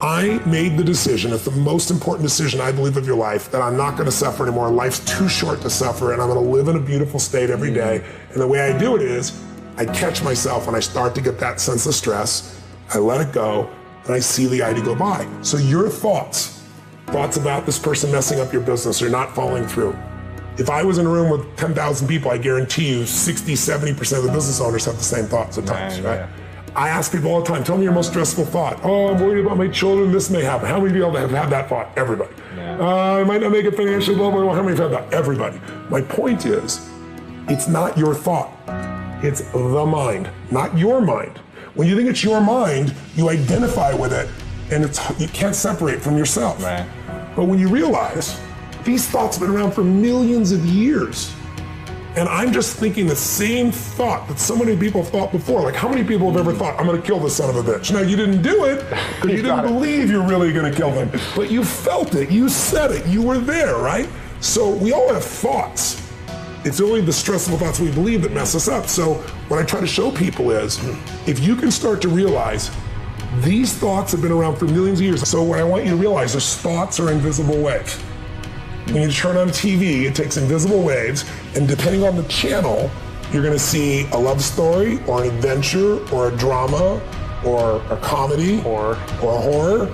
I made the decision, it's the most important decision I believe of your life, that I'm not gonna suffer anymore. Life's too short to suffer, and I'm gonna live in a beautiful state every day. And the way I do it is, I catch myself when I start to get that sense of stress, I let it go, and I see the idea go by. So your thoughts about this person messing up your business or not following through. If I was in a room with 10,000 people, I guarantee you 60, 70% of the business owners have the same thoughts at times, right? Yeah. I ask people all the time, tell me your most stressful thought. Oh, I'm worried about my children, this may happen. How many people have had that thought? Everybody. Yeah. I might not make it financially, blah, blah, blah. How many have had that? Everybody. My point is, it's not your thought. It's the mind, not your mind. When you think it's your mind, you identify with it, and you can't separate from yourself. Right. But when you realize, these thoughts have been around for millions of years, and I'm just thinking the same thought that so many people have thought before. Like, how many people have ever thought, I'm gonna kill this son of a bitch? Now, you didn't do it, because you didn't believe you're really gonna kill him. But you felt it, you said it, you were there, right? So we all have thoughts. It's only the stressful thoughts we believe that mess us up. So what I try to show people is, if you can start to realize, these thoughts have been around for millions of years. So what I want you to realize is thoughts are invisible waves. When you turn on TV, it takes invisible waves, and depending on the channel, you're gonna see a love story, or an adventure, or a drama, or a comedy, or a horror.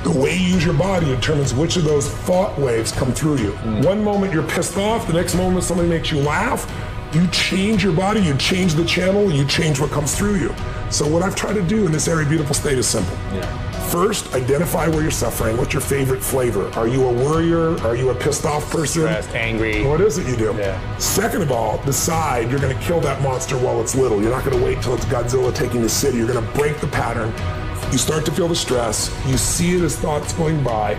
The way you use your body determines which of those thought waves come through you. One moment you're pissed off, the next moment somebody makes you laugh, you change your body, you change the channel, you change what comes through you. So what I've tried to do in this Airy Beautiful State is simple. First, identify where you're suffering. What's your favorite flavor? Are you a worrier? Are you a pissed off person? Stressed, angry. What is it you do? Second of all, decide you're gonna kill that monster while it's little. You're not gonna wait till it's Godzilla taking the city. You're gonna break the pattern. You start to feel the stress, you see it as thoughts going by,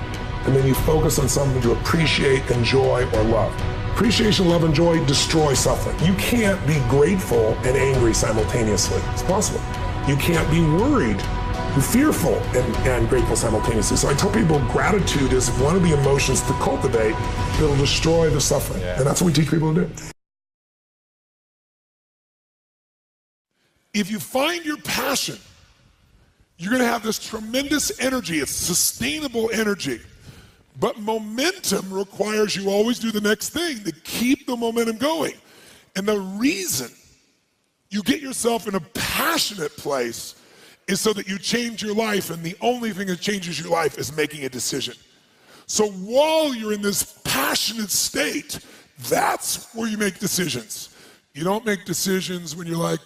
and then you focus on something to appreciate, enjoy, or love. Appreciation, love, and joy destroy suffering. You can't be grateful and angry simultaneously. It's possible. You can't be worried, fearful, and grateful simultaneously. So I tell people gratitude is one of the emotions to cultivate that'll destroy the suffering. And that's what we teach people to do. If you find your passion, you're gonna have this tremendous energy. It's sustainable energy. But momentum requires you always do the next thing to keep the momentum going. And the reason you get yourself in a passionate place is so that you change your life, and the only thing that changes your life is making a decision. So while you're in this passionate state, that's where you make decisions. You don't make decisions when you're like,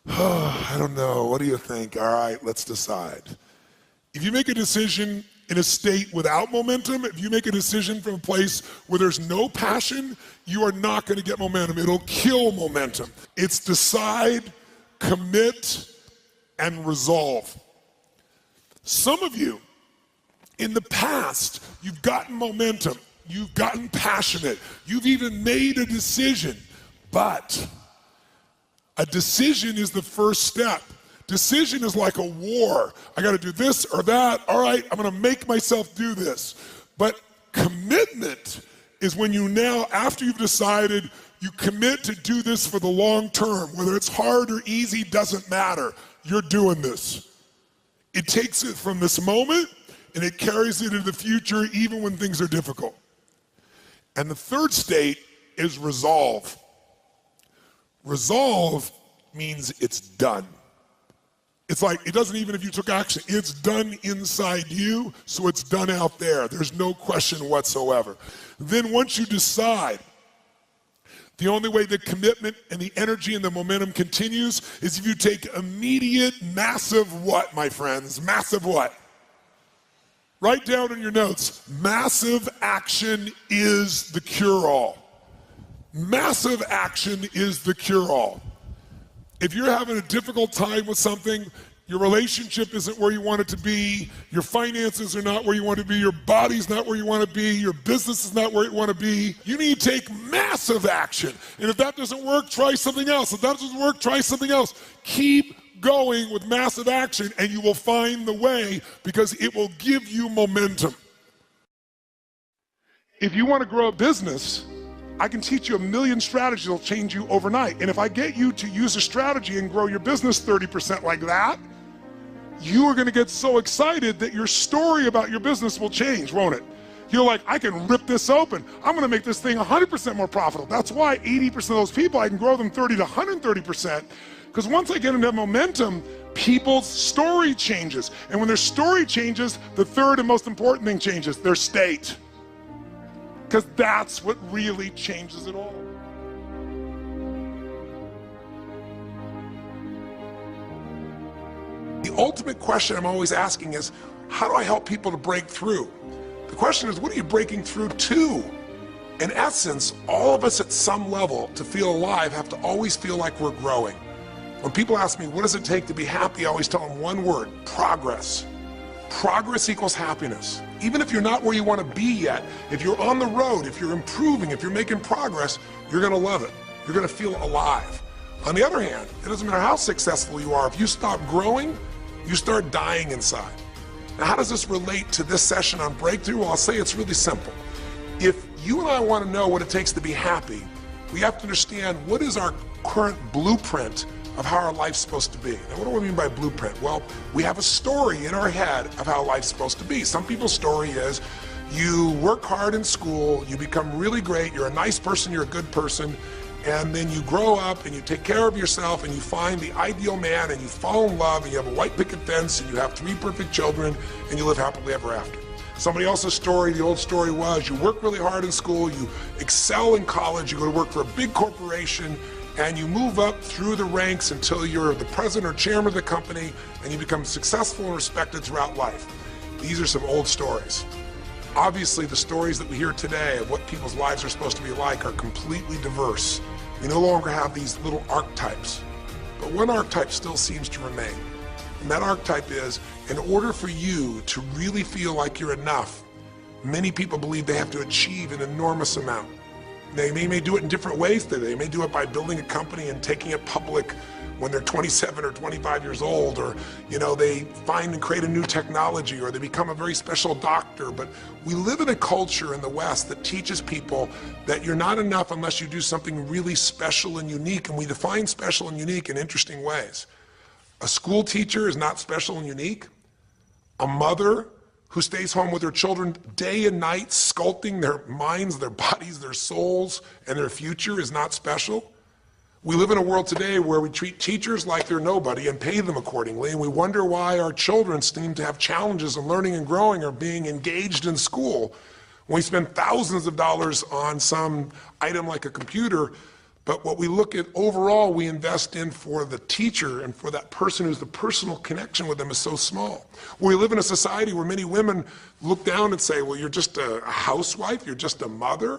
oh, I don't know, what do you think? All right, let's decide. If you make a decision in a state without momentum, if you make a decision from a place where there's no passion, you are not gonna get momentum. It'll kill momentum. It's decide, commit, and resolve. Some of you, in the past, you've gotten momentum, you've gotten passionate, you've even made a decision, but a decision is the first step. Decision is like a war. I gotta do this or that. All right, I'm gonna make myself do this. But commitment is when you now, after you've decided, you commit to do this for the long term. Whether it's hard or easy, doesn't matter. You're doing this. It takes it from this moment and it carries it into the future even when things are difficult. And the third state is resolve. Resolve means it's done. It's like, it doesn't even if you took action, it's done inside you, so it's done out there. There's no question whatsoever. Then once you decide, the only way the commitment and the energy and the momentum continues is if you take immediate, massive what, my friends? Massive what? Write down in your notes, massive action is the cure-all. Massive action is the cure-all. If you're having a difficult time with something, your relationship isn't where you want it to be, your finances are not where you want to be, your body's not where you want to be, your business is not where you want to be, you need to take massive action. And if that doesn't work, try something else. If that doesn't work, try something else. Keep going with massive action and you will find the way because it will give you momentum. If you want to grow a business, I can teach you a million strategies that'll change you overnight. And if I get you to use a strategy and grow your business 30% like that, you are gonna get so excited that your story about your business will change, won't it? You're like, I can rip this open. I'm gonna make this thing 100% more profitable. That's why 80% of those people, I can grow them 30 to 130%, because once I get into momentum, people's story changes. And when their story changes, the third and most important thing changes, their state. Because that's what really changes it all. The ultimate question I'm always asking is, how do I help people to break through? The question is, what are you breaking through to? In essence, all of us at some level to feel alive have to always feel like we're growing. When people ask me, what does it take to be happy? I always tell them one word: progress. Progress equals happiness. Even if you're not where you want to be yet, if you're on the road, if you're improving, if you're making progress, you're going to love it. You're going to feel alive. On the other hand, it doesn't matter how successful you are, if you stop growing, you start dying inside. Now, how does this relate to this session on breakthrough? Well, I'll say it's really simple. If you and I want to know what it takes to be happy, we have to understand what is our current blueprint of how our life's supposed to be. Now, what do I mean by blueprint? Well, we have a story in our head of how life's supposed to be. Some people's story is you work hard in school, you become really great, you're a nice person, you're a good person, and then you grow up and you take care of yourself and you find the ideal man and you fall in love and you have a white picket fence and you have 3 perfect children and you live happily ever after. Somebody else's story, the old story was you work really hard in school, you excel in college, you go to work for a big corporation, and you move up through the ranks until you're the president or chairman of the company and you become successful and respected throughout life. These are some old stories. Obviously, the stories that we hear today of what people's lives are supposed to be like are completely diverse. We no longer have these little archetypes, but one archetype still seems to remain. And that archetype is, in order for you to really feel like you're enough, many people believe they have to achieve an enormous amount. They may do it in different ways today. They may do it by building a company and taking it public when they're 27 or 25 years old, or they find and create a new technology, or they become a very special doctor. But we live in a culture in the West that teaches people that you're not enough unless you do something really special and unique, and we define special and unique in interesting ways. A school teacher is not special and unique. A mother who stays home with her children day and night, sculpting their minds, their bodies, their souls, and their future is not special. We live in a world today where we treat teachers like they're nobody and pay them accordingly, and we wonder why our children seem to have challenges in learning and growing or being engaged in school when we spend thousands of dollars on some item like a computer. But what we look at overall, we invest in for the teacher and for that person who's the personal connection with them is so small. We live in a society where many women look down and say, well, you're just a housewife, you're just a mother.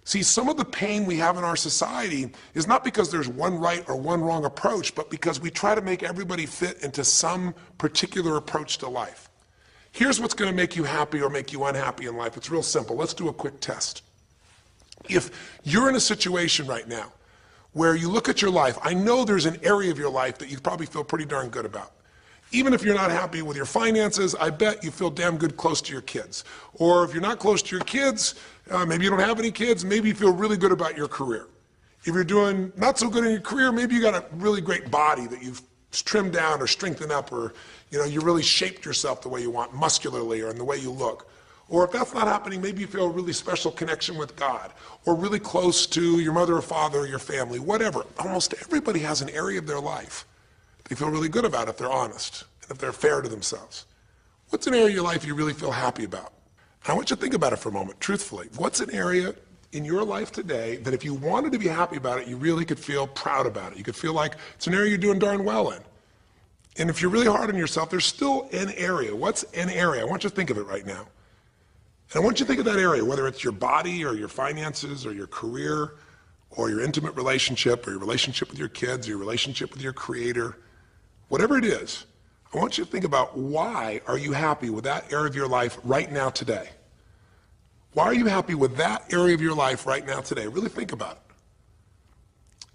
See, some of the pain we have in our society is not because there's one right or one wrong approach, but because we try to make everybody fit into some particular approach to life. Here's what's going to make you happy or make you unhappy in life. It's real simple. Let's do a quick test. If you're in a situation right now where you look at your life, I know there's an area of your life that you probably feel pretty darn good about. Even if you're not happy with your finances, I bet you feel damn good close to your kids. Or if you're not close to your kids, maybe you don't have any kids, maybe you feel really good about your career. If you're doing not so good in your career, maybe you got a really great body that you've trimmed down or strengthened up, or you really shaped yourself the way you want, muscularly, or in the way you look. Or if that's not happening, maybe you feel a really special connection with God, or really close to your mother or father or your family, whatever. Almost everybody has an area of their life they feel really good about if they're honest and if they're fair to themselves. What's an area of your life you really feel happy about? I want you to think about it for a moment, truthfully. What's an area in your life today that if you wanted to be happy about it, you really could feel proud about it? You could feel like it's an area you're doing darn well in. And if you're really hard on yourself, there's still an area. What's an area? I want you to think of it right now. And I want you to think of that area, whether it's your body or your finances or your career or your intimate relationship or your relationship with your kids or your relationship with your creator, whatever it is. I want you to think about, why are you happy with that area of your life right now today? Why are you happy with that area of your life right now today? Really think about it.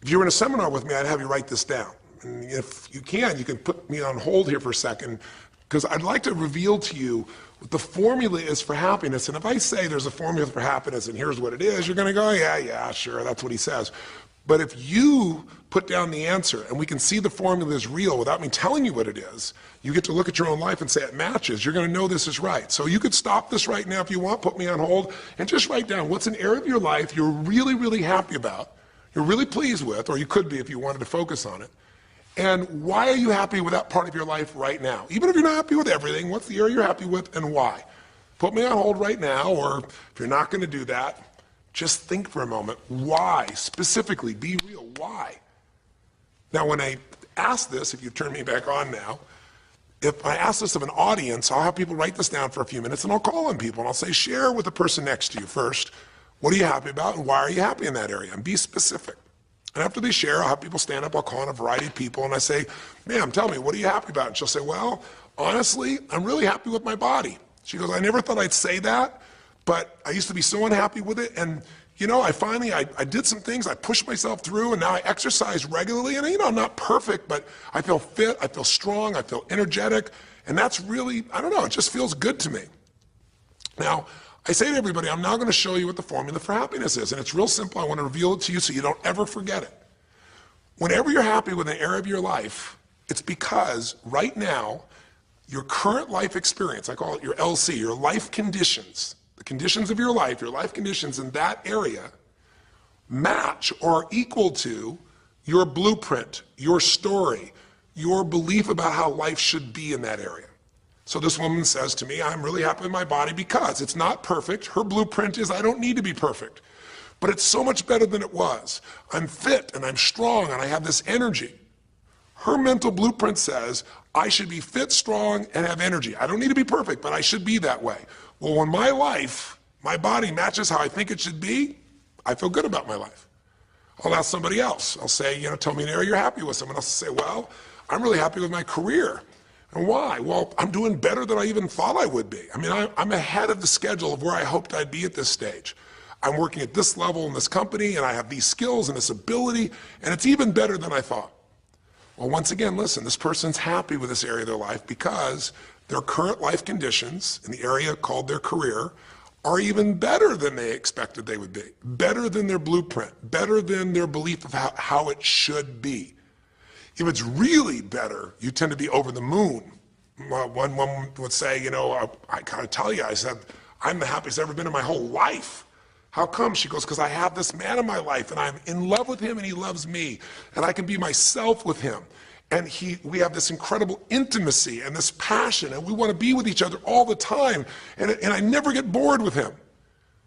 If you were in a seminar with me, I'd have you write this down. And if you can put me on hold here for a second, because I'd like to reveal to you what the formula is for happiness. And if I say there's a formula for happiness and here's what it is, you're going to go, yeah, sure, that's what he says. But if you put down the answer and we can see the formula is real without me telling you what it is, you get to look at your own life and say it matches. You're going to know this is right. So you could stop this right now if you want, put me on hold, and just write down what's an area of your life you're really, really happy about, you're really pleased with, or you could be if you wanted to focus on it. And why are you happy with that part of your life right now? Even if you're not happy with everything, what's the area you're happy with and why? Put me on hold right now, or if you're not going to do that, just think for a moment. Why? Specifically, be real. Why? Now, when I ask this, if you turn me back on now, if I ask this of an audience, I'll have people write this down for a few minutes, and I'll call on people, and I'll say, share with the person next to you first. What are you happy about, and why are you happy in that area? And be specific. And after they share, I'll have people stand up. I'll call on a variety of people, and I say, ma'am, tell me, what are you happy about? And she'll say, well, honestly, I'm really happy with my body. She goes, I never thought I'd say that, but I used to be so unhappy with it, and you know, I did some things, I pushed myself through, and now I exercise regularly, and you know, I'm not perfect, but I feel fit, I feel strong, I feel energetic, and that's really, I don't know, it just feels good to me. Now, I say to everybody, I'm now going to show you what the formula for happiness is, and it's real simple. I want to reveal it to you so you don't ever forget it. Whenever you're happy with an area of your life, it's because right now, your current life experience, I call it your LC, your life conditions, the conditions of your life conditions in that area match or are equal to your blueprint, your story, your belief about how life should be in that area. So this woman says to me, I'm really happy with my body because it's not perfect. Her blueprint is I don't need to be perfect, but it's so much better than it was. I'm fit and I'm strong and I have this energy. Her mental blueprint says, I should be fit, strong, and have energy. I don't need to be perfect, but I should be that way. Well, when my life, my body matches how I think it should be, I feel good about my life. I'll ask somebody else. I'll say, you know, tell me an area you're happy with. Someone else will say, well, I'm really happy with my career. And why? Well, I'm doing better than I even thought I would be. I mean, I'm ahead of the schedule of where I hoped I'd be at this stage. I'm working at this level in this company, and I have these skills and this ability, and it's even better than I thought. Well, once again, listen, this person's happy with this area of their life because their current life conditions in the area called their career are even better than they expected they would be, better than their blueprint, better than their belief of how it should be. If it's really better, you tend to be over the moon. One woman would say, you know, I gotta tell you, I said, I'm the happiest I've ever been in my whole life. How come? She goes, because I have this man in my life and I'm in love with him and he loves me and I can be myself with him. And we have this incredible intimacy and this passion and we want to be with each other all the time and I never get bored with him.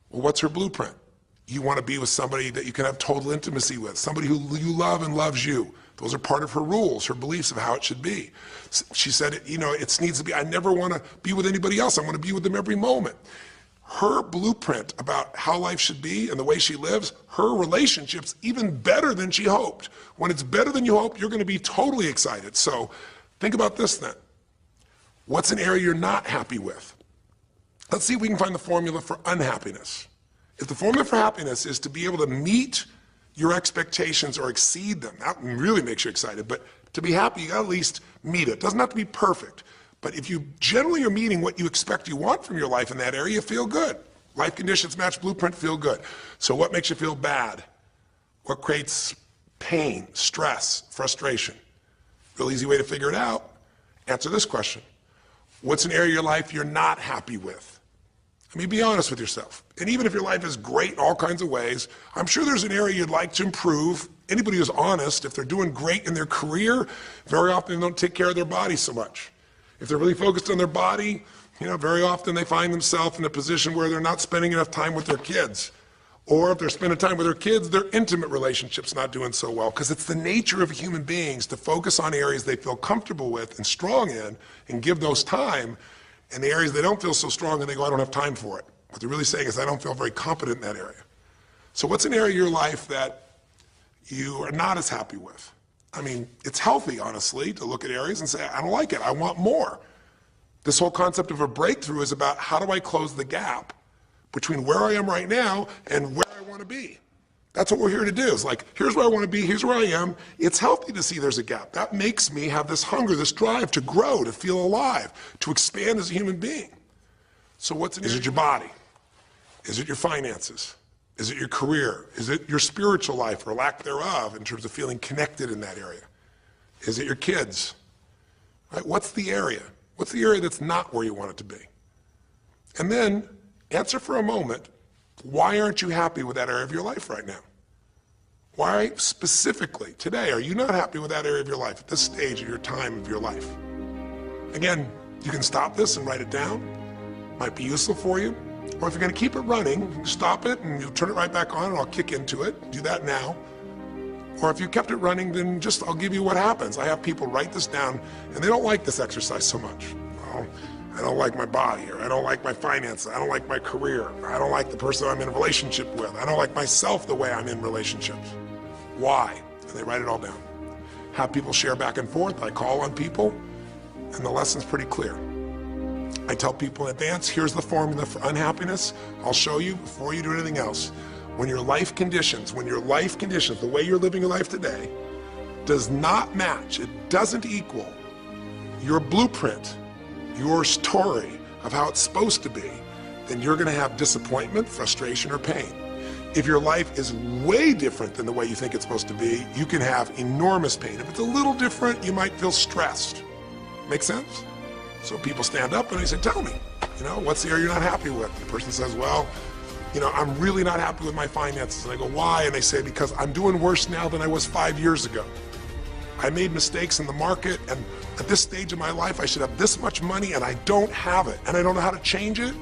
Well, what's her blueprint? You want to be with somebody that you can have total intimacy with, somebody who you love and loves you. Those are part of her rules, her beliefs of how it should be. She said, you know, it needs to be, I never want to be with anybody else. I want to be with them every moment. Her blueprint about how life should be and the way she lives, her relationship's even better than she hoped. When it's better than you hope, you're going to be totally excited. So think about this then. What's an area you're not happy with? Let's see if we can find the formula for unhappiness. If the formula for happiness is to be able to meet your expectations or exceed them, that really makes you excited, but to be happy, you gotta at least meet it. It doesn't have to be perfect. But if you generally are meeting what you expect you want from your life in that area, you feel good. Life conditions match blueprint, feel good. So what makes you feel bad? What creates pain, stress, frustration? Real easy way to figure it out. Answer this question. What's an area of your life you're not happy with? I mean, be honest with yourself. And even if your life is great in all kinds of ways, I'm sure there's an area you'd like to improve. Anybody who's honest, if they're doing great in their career, very often they don't take care of their body so much. If they're really focused on their body, you know, very often they find themselves in a position where they're not spending enough time with their kids. Or if they're spending time with their kids, their intimate relationship's not doing so well. Because it's the nature of human beings to focus on areas they feel comfortable with and strong in and give those time. And the areas they don't feel so strong and they go, I don't have time for it. What they're really saying is, I don't feel very competent in that area. So what's an area of your life that you are not as happy with? I mean, it's healthy, honestly, to look at areas and say, I don't like it, I want more. This whole concept of a breakthrough is about how do I close the gap between where I am right now and where I want to be. That's what we're here to do. It's like, here's where I want to be, here's where I am. It's healthy to see there's a gap. That makes me have this hunger, this drive to grow, to feel alive, to expand as a human being. So is it your body? Is it your finances? Is it your career? Is it your spiritual life or lack thereof in terms of feeling connected in that area? Is it your kids? Right? What's the area? What's the area that's not where you want it to be? And then answer for a moment, why aren't you happy with that area of your life right now? Why specifically today are you not happy with that area of your life at this stage of your time of your life? Again, you can stop this and write it down. Might be useful for you. Or if you're going to keep it running, stop it and you'll turn it right back on and I'll kick into it. Do that now. Or if you kept it running, then I'll give you what happens. I have people write this down and they don't like this exercise so much. Well, I don't like my body, or I don't like my finances, I don't like my career, or I don't like the person I'm in a relationship with, I don't like myself the way I'm in relationships. Why? And they write it all down. Have people share back and forth. I call on people, and the lesson's pretty clear. I tell people in advance, here's the formula for unhappiness. I'll show you before you do anything else. When your life conditions, the way you're living your life today, does not match, it doesn't equal your blueprint, your story of how it's supposed to be, then you're going to have disappointment, frustration, or pain. If your life is way different than the way you think it's supposed to be, you can have enormous pain. If it's a little different, you might feel stressed. Make sense? So people stand up and they say, tell me, what's the area you're not happy with? The person says, well, I'm really not happy with my finances. And I go, why? And they say, because I'm doing worse now than I was 5 years ago. I made mistakes in the market, and at this stage of my life, I should have this much money, and I don't have it, and I don't know how to change it,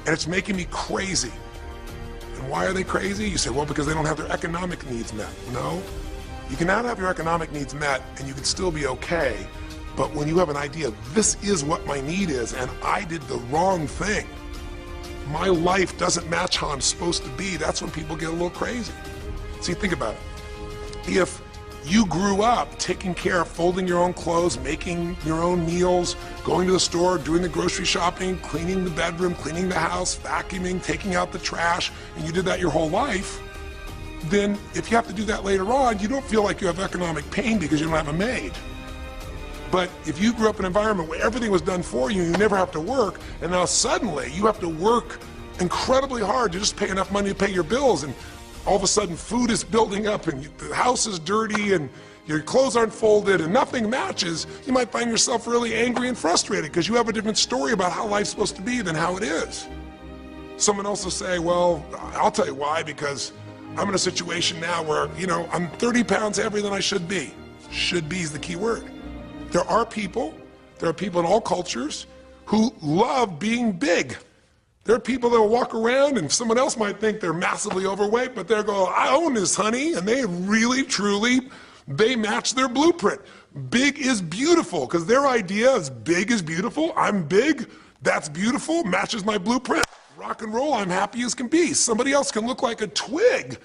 and it's making me crazy. And why are they crazy? You say, well, because they don't have their economic needs met. No, you cannot have your economic needs met, and you can still be okay, but when you have an idea, this is what my need is, and I did the wrong thing, my life doesn't match how I'm supposed to be, that's when people get a little crazy. See, think about it. If you grew up taking care of folding your own clothes, making your own meals, going to the store, doing the grocery shopping, cleaning the bedroom, cleaning the house, vacuuming, taking out the trash, and you did that your whole life, then if you have to do that later on, you don't feel like you have economic pain because you don't have a maid. But if you grew up in an environment where everything was done for you, you never have to work, and now suddenly you have to work incredibly hard to just pay enough money to pay your bills, and all of a sudden food is building up and the house is dirty and your clothes aren't folded and nothing matches, you might find yourself really angry and frustrated because you have a different story about how life's supposed to be than how it is. Someone else will say, well, I'll tell you why, because I'm in a situation now where, I'm 30 pounds heavier than I should be. Should be is the key word. There are people in all cultures who love being big. There are people that will walk around and someone else might think they're massively overweight, but they're going, I own this, honey, and they really, truly, they match their blueprint. Big is beautiful, because their idea is big is beautiful, I'm big, that's beautiful, matches my blueprint. Rock and roll, I'm happy as can be. Somebody else can look like a twig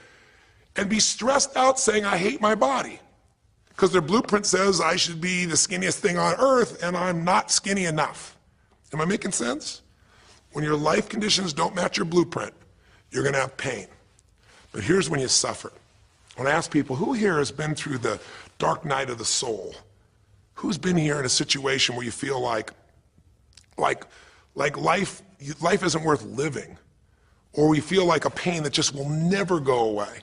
and be stressed out saying, I hate my body, because their blueprint says I should be the skinniest thing on earth and I'm not skinny enough. Am I making sense? When your life conditions don't match your blueprint, you're going to have pain. But here's when you suffer. When I ask people, who here has been through the dark night of the soul? Who's been here in a situation where you feel like life isn't worth living, or we feel like a pain that just will never go away?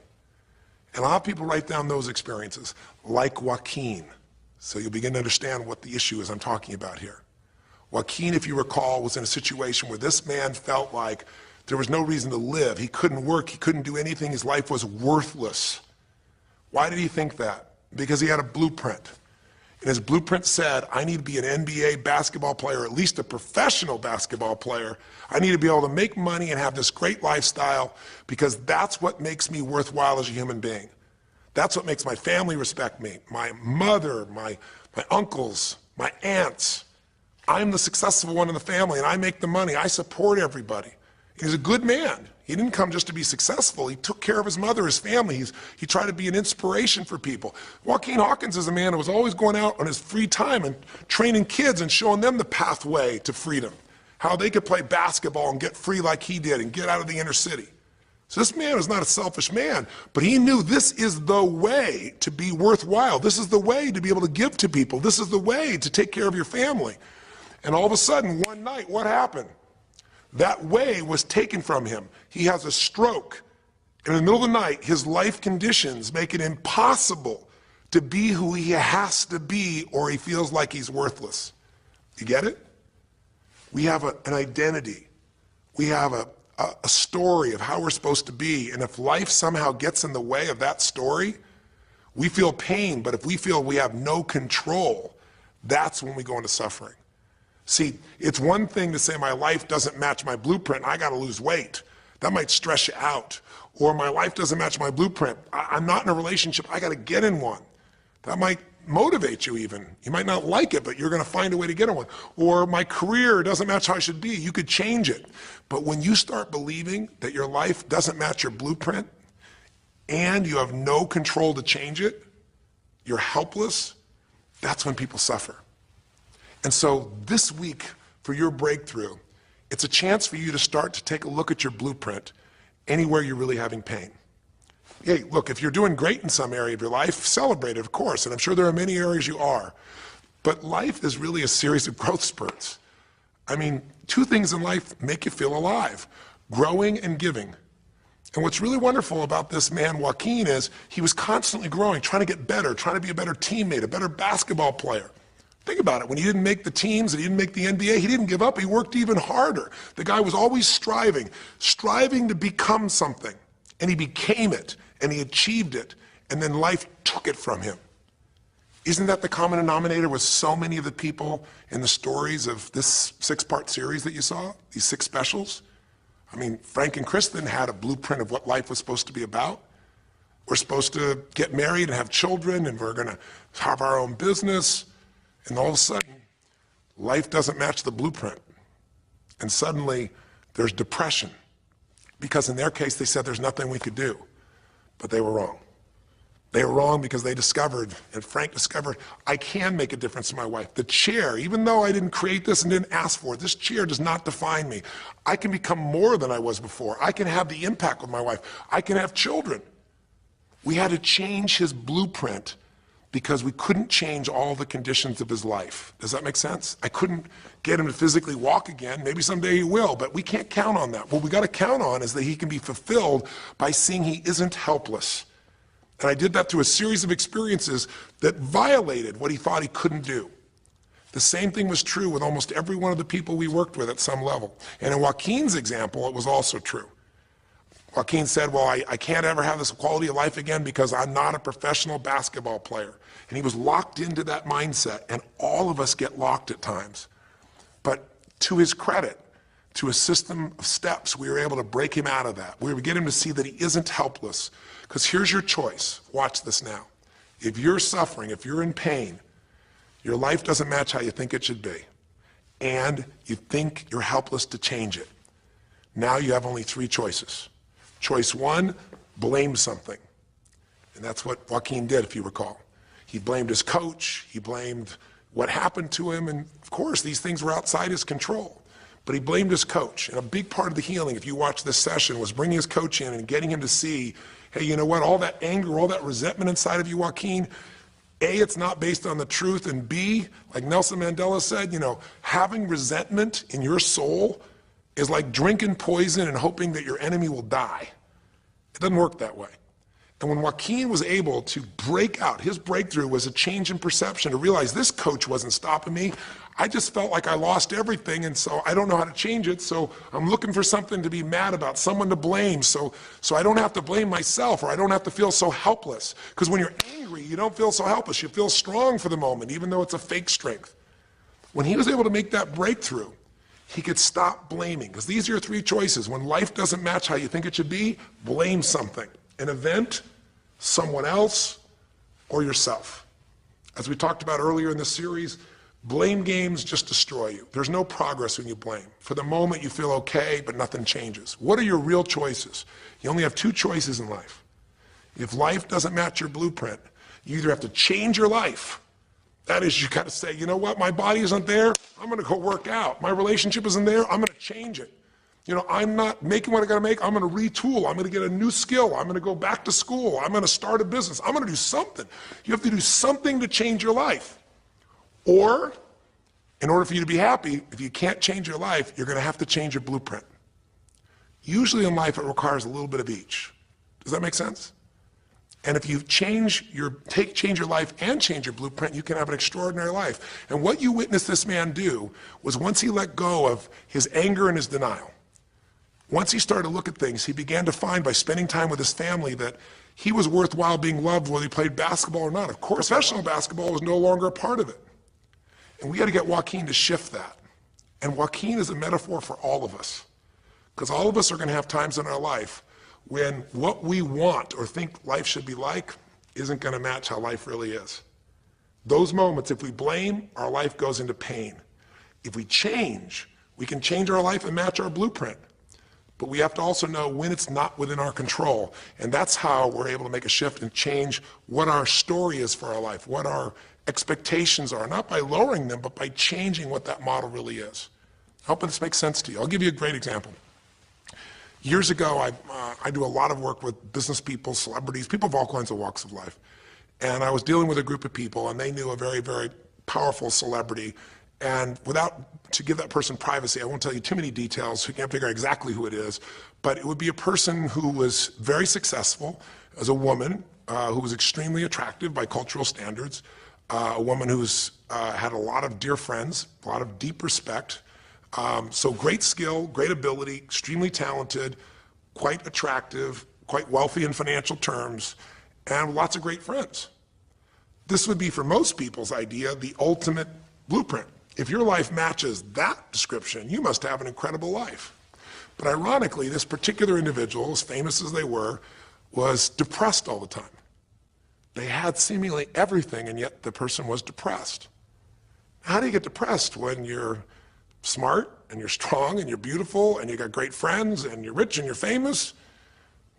And a lot of people write down those experiences, like Joaquin. So you'll begin to understand what the issue is I'm talking about here. Joaquin, if you recall, was in a situation where this man felt like there was no reason to live. He couldn't work, he couldn't do anything, his life was worthless. Why did he think that? Because he had a blueprint. And his blueprint said, I need to be an NBA basketball player, at least a professional basketball player. I need to be able to make money and have this great lifestyle, because that's what makes me worthwhile as a human being. That's what makes my family respect me, my mother, my uncles, my aunts. I'm the successful one in the family, and I make the money. I support everybody. He's a good man. He didn't come just to be successful. He took care of his mother, his family. He tried to be an inspiration for people. Joaquin Hawkins is a man who was always going out on his free time and training kids and showing them the pathway to freedom, how they could play basketball and get free like he did and get out of the inner city. So this man was not a selfish man, but he knew this is the way to be worthwhile. This is the way to be able to give to people. This is the way to take care of your family. And all of a sudden, one night, what happened? That way was taken from him. He has a stroke, And in the middle of the night, his life conditions make it impossible to be who he has to be, or he feels like he's worthless. You get it? We have an identity. We have a story of how we're supposed to be. And if life somehow gets in the way of that story, we feel pain. But if we feel we have no control, that's when we go into suffering. See, it's one thing to say my life doesn't match my blueprint, I gotta lose weight. That might stress you out. Or my life doesn't match my blueprint, I'm not in a relationship, I gotta get in one. That might motivate you even. You might not like it, but you're gonna find a way to get in one. Or my career doesn't match how I should be, you could change it. But when you start believing that your life doesn't match your blueprint and you have no control to change it, you're helpless, that's when people suffer. And so this week, for your breakthrough, it's a chance for you to start to take a look at your blueprint anywhere you're really having pain. Hey, look, if you're doing great in some area of your life, celebrate it, of course, and I'm sure there are many areas you are. But life is really a series of growth spurts. I mean, two things in life make you feel alive: growing and giving. And what's really wonderful about this man, Joaquin, is he was constantly growing, trying to get better, trying to be a better teammate, a better basketball player. Think about it, when he didn't make the teams and he didn't make the NBA, he didn't give up, he worked even harder. The guy was always striving to become something. And he became it, and he achieved it, and then life took it from him. Isn't that the common denominator with so many of the people in the stories of this 6-part series that you saw, these 6 specials? I mean, Frank and Kristen had a blueprint of what life was supposed to be about. We're supposed to get married and have children, and we're gonna have our own business. And all of a sudden, life doesn't match the blueprint. And suddenly, there's depression. Because in their case, they said there's nothing we could do. But they were wrong. They were wrong because they discovered, and Frank discovered, I can make a difference in my wife. The chair, even though I didn't create this and didn't ask for it, this chair does not define me. I can become more than I was before. I can have the impact with my wife. I can have children. We had to change his blueprint because we couldn't change all the conditions of his life. Does that make sense? I couldn't get him to physically walk again. Maybe someday he will, but we can't count on that. What we gotta count on is that he can be fulfilled by seeing he isn't helpless. And I did that through a series of experiences that violated what he thought he couldn't do. The same thing was true with almost every one of the people we worked with at some level. And in Joaquin's example, it was also true. Joaquin said, well, I can't ever have this quality of life again because I'm not a professional basketball player. And he was locked into that mindset, and all of us get locked at times. But to his credit, to a system of steps, we were able to break him out of that. We were able to get him to see that he isn't helpless. Because here's your choice. Watch this now. If you're suffering, if you're in pain, your life doesn't match how you think it should be, and you think you're helpless to change it, now you have only 3 choices. Choice 1, blame something. And that's what Joaquin did, if you recall. He blamed his coach, he blamed what happened to him, and of course these things were outside his control. But he blamed his coach, and a big part of the healing, if you watch this session, was bringing his coach in and getting him to see, hey, you know what, all that anger, all that resentment inside of you, Joaquin, A, it's not based on the truth, and B, like Nelson Mandela said, you know, having resentment in your soul is like drinking poison and hoping that your enemy will die. It doesn't work that way. And when Joaquin was able to break out, his breakthrough was a change in perception, to realize this coach wasn't stopping me. I just felt like I lost everything, and so I don't know how to change it, so I'm looking for something to be mad about, someone to blame, so I don't have to blame myself, or I don't have to feel so helpless. Because when you're angry, you don't feel so helpless. You feel strong for the moment, even though it's a fake strength. When he was able to make that breakthrough, he could stop blaming. Because these are your 3 choices. When life doesn't match how you think it should be, blame something. An event, someone else, or yourself. As we talked about earlier in the series, blame games just destroy you. There's no progress when you blame. For the moment you feel okay, but nothing changes. What are your real choices? You only have 2 choices in life. If life doesn't match your blueprint, you either have to change your life. That is, you gotta say, you know what, my body isn't there, I'm gonna go work out. My relationship isn't there, I'm gonna change it. You know, I'm not making what I gotta make, I'm gonna retool, I'm gonna get a new skill, I'm gonna go back to school, I'm gonna start a business, I'm gonna do something. You have to do something to change your life. Or, in order for you to be happy, if you can't change your life, you're gonna have to change your blueprint. Usually in life, it requires a little bit of each. Does that make sense? And if you change your life and change your blueprint, you can have an extraordinary life. And what you witnessed this man do was once he let go of his anger and his denial, once he started to look at things, he began to find by spending time with his family that he was worthwhile being loved whether he played basketball or not. Of course, professional basketball was no longer a part of it. And we got to get Joaquin to shift that. And Joaquin is a metaphor for all of us. Because all of us are going to have times in our life when what we want or think life should be like isn't going to match how life really is. Those moments, if we blame, our life goes into pain. If we change, we can change our life and match our blueprint. But we have to also know when it's not within our control. And that's how we're able to make a shift and change what our story is for our life, what our expectations are, not by lowering them, but by changing what that model really is. I hope this makes sense to you. I'll give you a great example. Years ago, I do a lot of work with business people, celebrities, people of all kinds of walks of life. And I was dealing with a group of people, and they knew a very, very powerful celebrity. And to give that person privacy, I won't tell you too many details, so you can't figure out exactly who it is, but it would be a person who was very successful as a woman, who was extremely attractive by cultural standards, a woman who's had a lot of dear friends, a lot of deep respect, so great skill, great ability, extremely talented, quite attractive, quite wealthy in financial terms, and lots of great friends. This would be, for most people's idea, the ultimate blueprint. If your life matches that description, you must have an incredible life. But ironically, this particular individual, as famous as they were, was depressed all the time. They had seemingly everything, and yet the person was depressed. How do you get depressed when you're smart and you're strong and you're beautiful and you got great friends and you're rich and you're famous?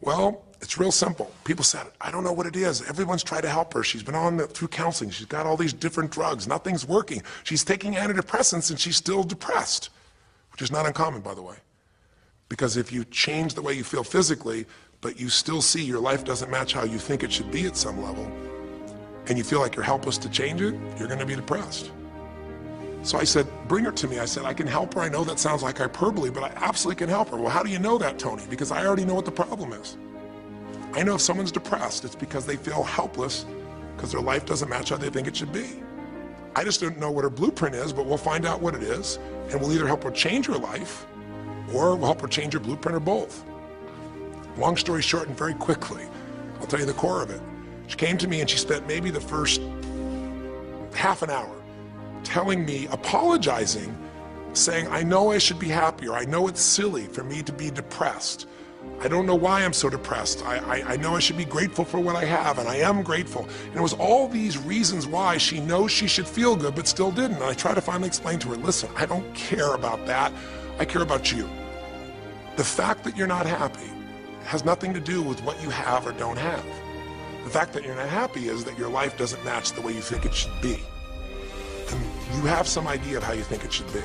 Well, it's real simple. People said, I don't know what it is. Everyone's tried to help her. She's been through counseling. She's got all these different drugs. Nothing's working. She's taking antidepressants and she's still depressed, which is not uncommon, by the way. Because if you change the way you feel physically, but you still see your life doesn't match how you think it should be at some level, and you feel like you're helpless to change it, you're going to be depressed. So I said, bring her to me. I said, I can help her. I know that sounds like hyperbole, but I absolutely can help her. Well, how do you know that, Tony? Because I already know what the problem is. I know if someone's depressed, it's because they feel helpless because their life doesn't match how they think it should be. I just don't know what her blueprint is, but we'll find out what it is, and we'll either help her change her life, or we'll help her change her blueprint, or both. Long story short, and very quickly, I'll tell you the core of it. She came to me and she spent maybe the first half an hour telling me, apologizing, saying, I know I should be happier. I know it's silly for me to be depressed. I don't know why I'm so depressed. I know I should be grateful for what I have, and I am grateful. And it was all these reasons why she knows she should feel good, but still didn't. And I tried to finally explain to her, listen, I don't care about that. I care about you. The fact that you're not happy has nothing to do with what you have or don't have. The fact that you're not happy is that your life doesn't match the way you think it should be. And you have some idea of how you think it should be.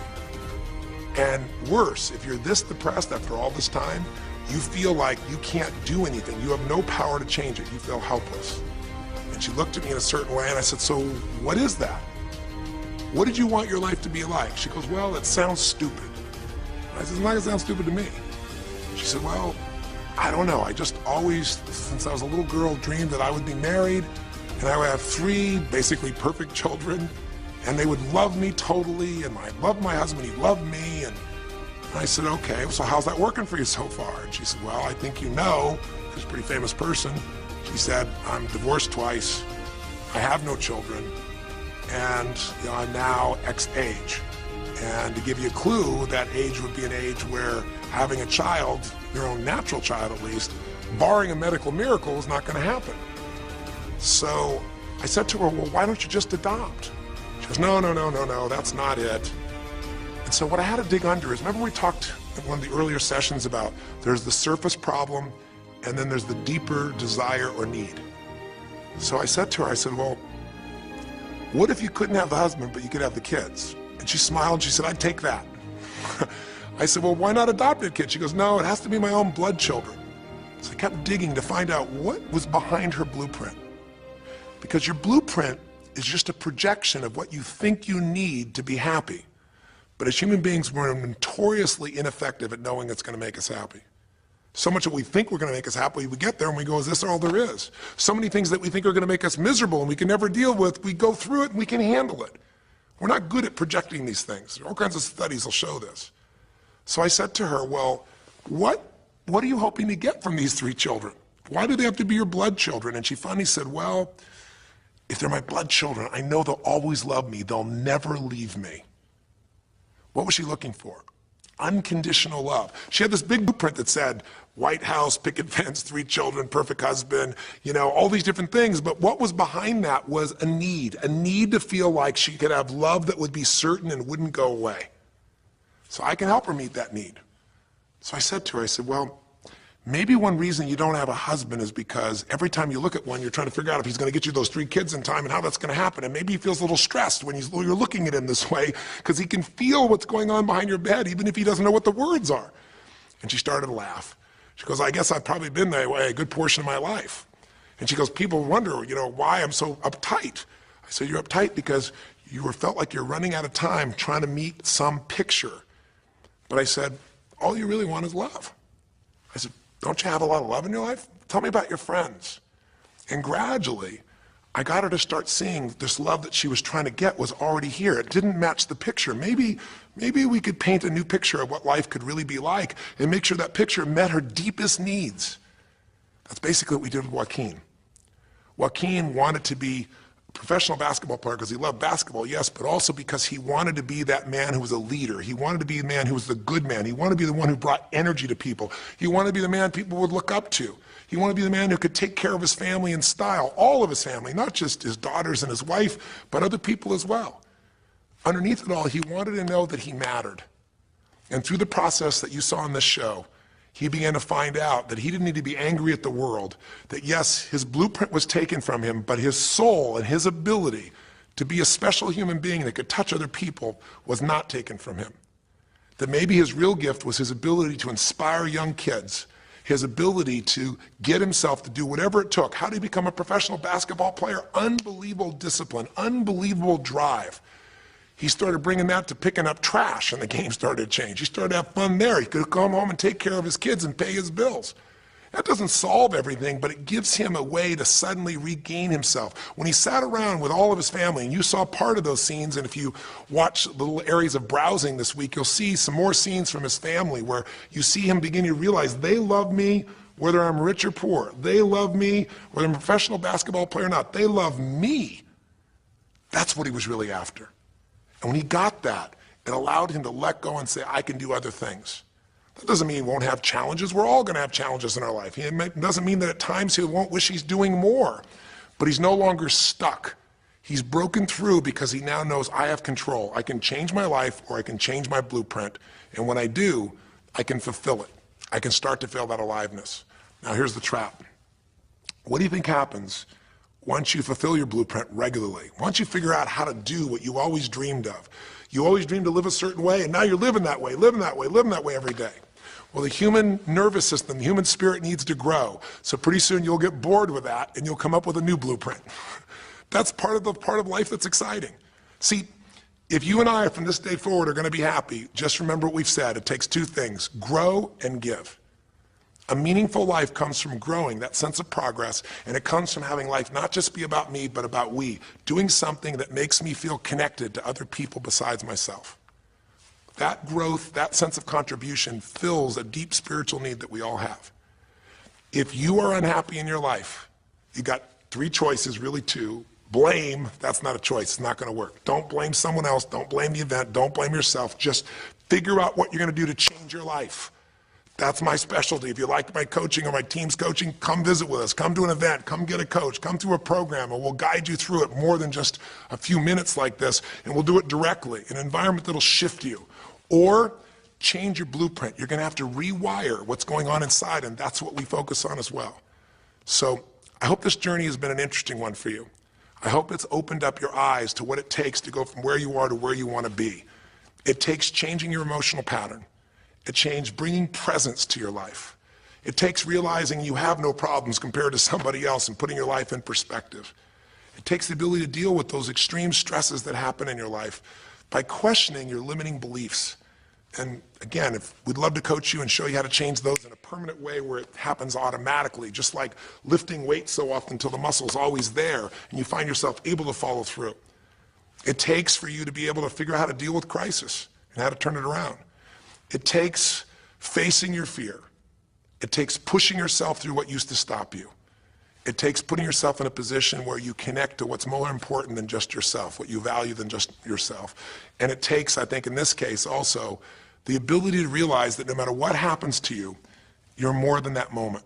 And worse, if you're this depressed after all this time, you feel like you can't do anything. You have no power to change it. You feel helpless. And she looked at me in a certain way, and I said, so what is that? What did you want your life to be like? She goes, well, it sounds stupid. I said, it's not gonna sound stupid to me. She said, well, I don't know. I just always, since I was a little girl, dreamed that I would be married and I would have 3 basically perfect children, and they would love me totally, and I loved my husband, he loved me. And I said, okay, so how's that working for you so far? And she said, well, I think you know, she's a pretty famous person. She said, I'm divorced twice, I have no children, and I'm now X age. And to give you a clue, that age would be an age where having a child, your own natural child at least, barring a medical miracle, is not going to happen. So I said to her, well, why don't you just adopt? She goes, no, that's not it. And so what I had to dig under is, remember we talked in one of the earlier sessions about there's the surface problem and then there's the deeper desire or need. So I said to her, I said, well, what if you couldn't have the husband but you could have the kids? And she smiled and she said, I'd take that. I said, well, why not adopted kids? She goes, no, it has to be my own blood children. So I kept digging to find out what was behind her blueprint. Because your blueprint is just a projection of what you think you need to be happy. But as human beings, we're notoriously ineffective at knowing it's going to make us happy. So much that we think we're going to make us happy, we get there and we go, is this all there is? So many things that we think are going to make us miserable and we can never deal with, we go through it and we can handle it. We're not good at projecting these things. All kinds of studies will show this. So I said to her, well, what are you hoping to get from these 3 children? Why do they have to be your blood children? And she finally said, well, if they're my blood children, I know they'll always love me. They'll never leave me. What was she looking for? Unconditional love. She had this big blueprint that said, White House, picket fence, 3 children, perfect husband, all these different things. But what was behind that was a need to feel like she could have love that would be certain and wouldn't go away. So I can help her meet that need. So I said to her, well, maybe one reason you don't have a husband is because every time you look at one, you're trying to figure out if he's going to get you those 3 kids in time and how that's going to happen. And maybe he feels a little stressed when you're looking at him this way because he can feel what's going on behind your bed, even if he doesn't know what the words are. And she started to laugh. She goes, I guess I've probably been that way a good portion of my life. And she goes, people wonder, why I'm so uptight. I said, you're uptight because you felt like you're running out of time trying to meet some picture. But I said, all you really want is love. I said, don't you have a lot of love in your life? Tell me about your friends. And gradually, I got her to start seeing this love that she was trying to get was already here. It didn't match the picture. Maybe we could paint a new picture of what life could really be like and make sure that picture met her deepest needs. That's basically what we did with Joaquin. Joaquin wanted to be a professional basketball player because he loved basketball, yes, but also because he wanted to be that man who was a leader. He wanted to be the man who was the good man. He wanted to be the one who brought energy to people. He wanted to be the man people would look up to. He wanted to be the man who could take care of his family in style, all of his family, not just his daughters and his wife, but other people as well. Underneath it all, he wanted to know that he mattered. And through the process that you saw in this show, he began to find out that he didn't need to be angry at the world, that yes, his blueprint was taken from him, but his soul and his ability to be a special human being that could touch other people was not taken from him. That maybe his real gift was his ability to inspire young kids, his ability to get himself to do whatever it took. How did he become a professional basketball player? Unbelievable discipline, unbelievable drive. He started bringing that to picking up trash, and the game started to change. He started to have fun there. He could come home and take care of his kids and pay his bills. That doesn't solve everything, but it gives him a way to suddenly regain himself. When he sat around with all of his family, and you saw part of those scenes, and if you watch little areas of browsing this week, you'll see some more scenes from his family where you see him beginning to realize they love me whether I'm rich or poor. They love me whether I'm a professional basketball player or not. They love me. That's what he was really after. And when he got that, it allowed him to let go and say, I can do other things. That doesn't mean he won't have challenges. We're all going to have challenges in our life. It doesn't mean that at times he won't wish he's doing more. But he's no longer stuck. He's broken through because he now knows I have control. I can change my life or I can change my blueprint. And when I do, I can fulfill it. I can start to feel that aliveness. Now here's the trap. What do you think happens once you fulfill your blueprint regularly? Once you figure out how to do what you always dreamed of? You always dreamed to live a certain way, and now you're living that way every day. Well, the human nervous system, the human spirit needs to grow. So pretty soon you'll get bored with that, and you'll come up with a new blueprint. That's part of life that's exciting. See, if you and I from this day forward are going to be happy, just remember what we've said. It takes 2 things, grow and give. A meaningful life comes from growing, that sense of progress, and it comes from having life not just be about me, but about we, doing something that makes me feel connected to other people besides myself. That growth, that sense of contribution fills a deep spiritual need that we all have. If you are unhappy in your life, you got 3 choices, really 2. Blame, that's not a choice, it's not going to work. Don't blame someone else, don't blame the event, don't blame yourself. Just figure out what you're going to do to change your life. That's my specialty. If you like my coaching or my team's coaching, come visit with us. Come to an event. Come get a coach. Come through a program, and we'll guide you through it more than just a few minutes like this, and we'll do it directly in an environment that'll shift you. Or change your blueprint. You're going to have to rewire what's going on inside, and that's what we focus on as well. So I hope this journey has been an interesting one for you. I hope it's opened up your eyes to what it takes to go from where you are to where you want to be. It takes changing your emotional pattern. It takes bringing presence to your life. It takes realizing you have no problems compared to somebody else and putting your life in perspective. It takes the ability to deal with those extreme stresses that happen in your life by questioning your limiting beliefs, And again, we'd love to coach you and show you how to change those in a permanent way where it happens automatically, just like lifting weights so often until the muscle's always there and you find yourself able to follow through. It takes for you to be able to figure out how to deal with crisis and how to turn it around. It takes facing your fear. It takes pushing yourself through what used to stop you. It takes putting yourself in a position where you connect to what's more important than just yourself, what you value than just yourself. And it takes, I think in this case also, the ability to realize that no matter what happens to you, you're more than that moment.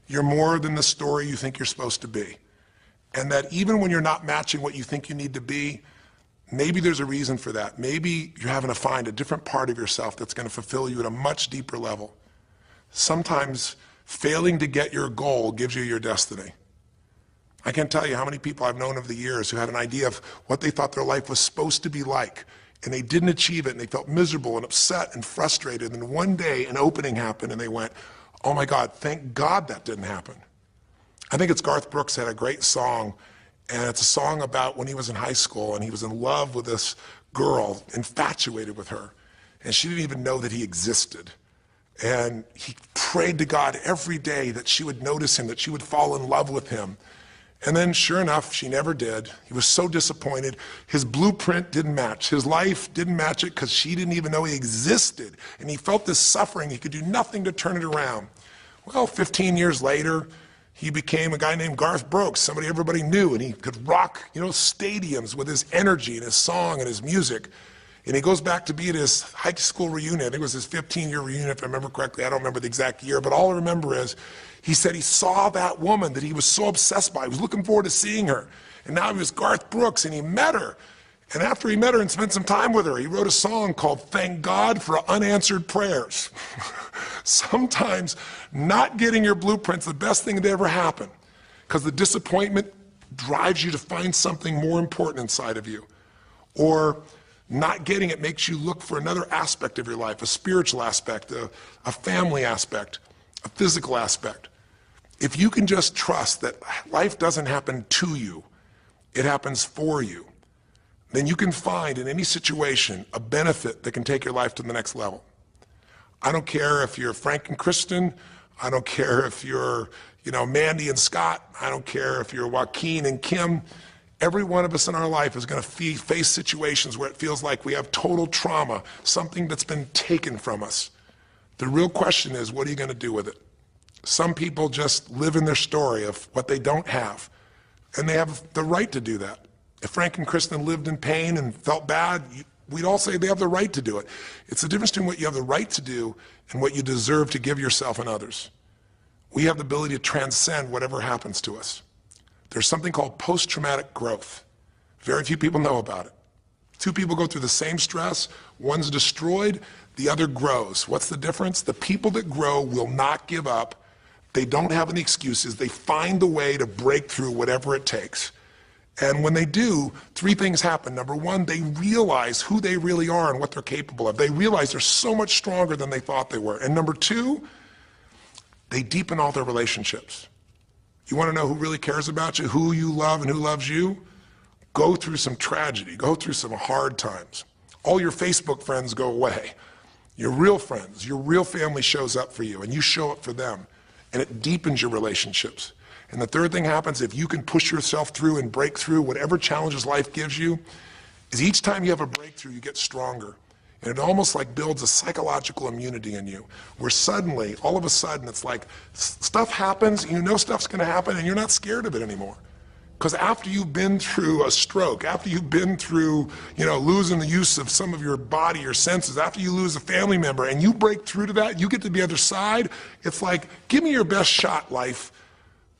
You're more than the story you think you're supposed to be. And that even when you're not matching what you think you need to be, maybe there's a reason for that. Maybe you're having to find a different part of yourself that's going to fulfill you at a much deeper level. Sometimes failing to get your goal gives you your destiny. I can't tell you how many people I've known over the years who had an idea of what they thought their life was supposed to be like, and they didn't achieve it, and they felt miserable and upset and frustrated, and one day an opening happened, and they went, oh my God, thank God that didn't happen. I think it's Garth Brooks had a great song, and it's a song about when he was in high school, and he was in love with this girl, infatuated with her, and she didn't even know that he existed. And he prayed to God every day that she would notice him, that she would fall in love with him. And then sure enough, she never did. He was so disappointed. His blueprint didn't match. His life didn't match it because she didn't even know he existed. And he felt this suffering. He could do nothing to turn it around. Well, 15 years later, he became a guy named Garth Brooks, somebody everybody knew, and he could rock, stadiums with his energy and his song and his music. And he goes back to be at his high school reunion. I think it was his 15-year reunion, if I remember correctly. I don't remember the exact year, but all I remember is he said he saw that woman that he was so obsessed by. He was looking forward to seeing her. And now he was Garth Brooks, and he met her. And after he met her and spent some time with her, he wrote a song called Thank God for Unanswered Prayers. Sometimes not getting your blueprint's the best thing that ever happened, because the disappointment drives you to find something more important inside of you. Or not getting it makes you look for another aspect of your life, a spiritual aspect, a family aspect, a physical aspect. If you can just trust that life doesn't happen to you, it happens for you, then you can find in any situation a benefit that can take your life to the next level. I don't care if you're Frank and Kristen. I don't care if you're, Mandy and Scott. I don't care if you're Joaquin and Kim. Every one of us in our life is going to face situations where it feels like we have total trauma, something that's been taken from us. The real question is, what are you going to do with it? Some people just live in their story of what they don't have, and they have the right to do that. If Frank and Kristen lived in pain and felt bad, we'd all say they have the right to do it. It's the difference between what you have the right to do and what you deserve to give yourself and others. We have the ability to transcend whatever happens to us. There's something called post-traumatic growth. Very few people know about it. Two people go through the same stress, one's destroyed, the other grows. What's the difference? The people that grow will not give up. They don't have any excuses. They find the way to break through whatever it takes. And when they do, three things happen. Number one, they realize who they really are and what they're capable of. They realize they're so much stronger than they thought they were. And number two, they deepen all their relationships. You want to know who really cares about you, who you love and who loves you? Go through some tragedy, go through some hard times. All your Facebook friends go away. Your real friends, your real family shows up for you, and you show up for them, and it deepens your relationships. And the third thing happens, if you can push yourself through and break through whatever challenges life gives you, is each time you have a breakthrough, you get stronger. And it almost like builds a psychological immunity in you, where suddenly, all of a sudden, it's like stuff happens, you know stuff's gonna happen, and you're not scared of it anymore. Because after you've been through a stroke, after you've been through, losing the use of some of your body, your senses, after you lose a family member, and you break through to that, you get to the other side, it's like, give me your best shot, life.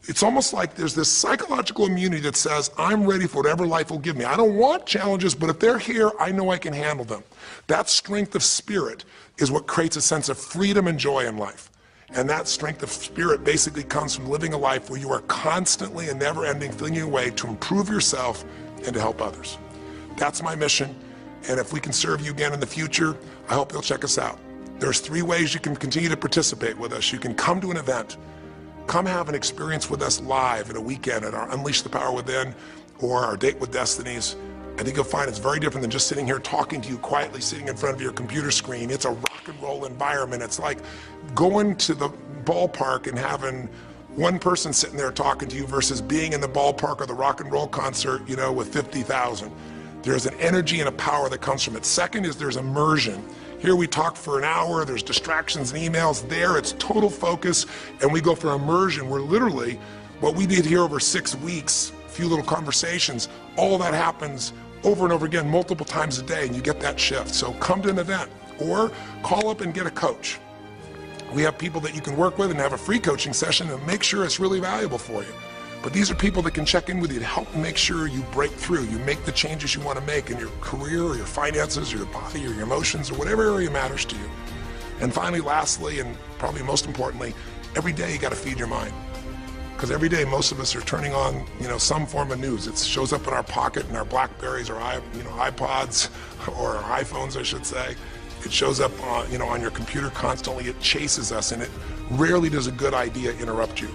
It's almost like there's this psychological immunity that says, I'm ready for whatever life will give me. I don't want challenges, but if they're here, I know I can handle them. That strength of spirit is what creates a sense of freedom and joy in life. And that strength of spirit basically comes from living a life where you are constantly and never-ending flinging away to improve yourself and to help others. That's my mission, and if we can serve you again in the future, I hope you'll check us out. There's 3 ways you can continue to participate with us. You can come to an event. Come have an experience with us live at a weekend at our Unleash the Power Within or our Date with Destinies. I think you'll find it's very different than just sitting here talking to you quietly, sitting in front of your computer screen. It's a rock and roll environment. It's like going to the ballpark and having one person sitting there talking to you versus being in the ballpark or the rock and roll concert, you know, with 50,000. There's an energy and a power that comes from it. Second is there's immersion. Here we talk for an hour, there's distractions and emails. There it's total focus, and we go for immersion where literally what we did here over 6 weeks, a few little conversations, all that happens over and over again, multiple times a day, and you get that shift. So come to an event or call up and get a coach. We have people that you can work with and have a free coaching session and make sure it's really valuable for you. But these are people that can check in with you to help make sure you break through, you make the changes you want to make in your career or your finances or your body or your emotions or whatever area matters to you. And finally, lastly, and probably most importantly, every day you got to feed your mind. Because every day most of us are turning on, you know, some form of news. It shows up in our pocket, in our Blackberries or iPods or our iPhones, I should say. It shows up on, you know, on your computer constantly. It chases us, and it rarely does a good idea interrupt you.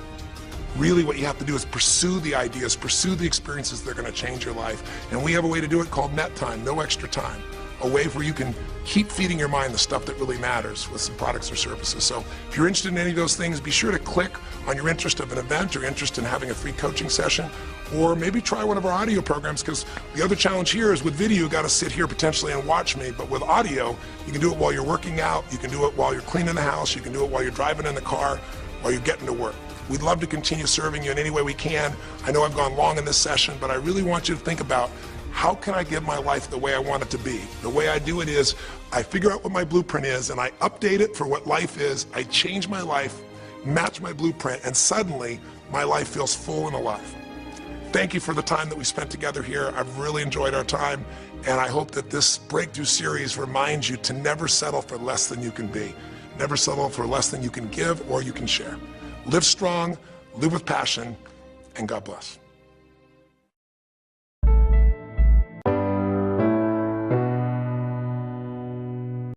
Really what you have to do is pursue the ideas, pursue the experiences that are going to change your life. And we have a way to do it called net time, no extra time. A way where you can keep feeding your mind the stuff that really matters with some products or services. So if you're interested in any of those things, be sure to click on your interest of an event or interest in having a free coaching session, or maybe try one of our audio programs, because the other challenge here is with video, you got to sit here potentially and watch me, but with audio, you can do it while you're working out, you can do it while you're cleaning the house, you can do it while you're driving in the car, while you're getting to work. We'd love to continue serving you in any way we can. I know I've gone long in this session, but I really want you to think about, how can I give my life the way I want it to be? The way I do it is I figure out what my blueprint is and I update it for what life is. I change my life, match my blueprint, and suddenly my life feels full and alive. Thank you for the time that we spent together here. I've really enjoyed our time, and I hope that this breakthrough series reminds you to never settle for less than you can be. Never settle for less than you can give or you can share. Live strong, live with passion, and God bless.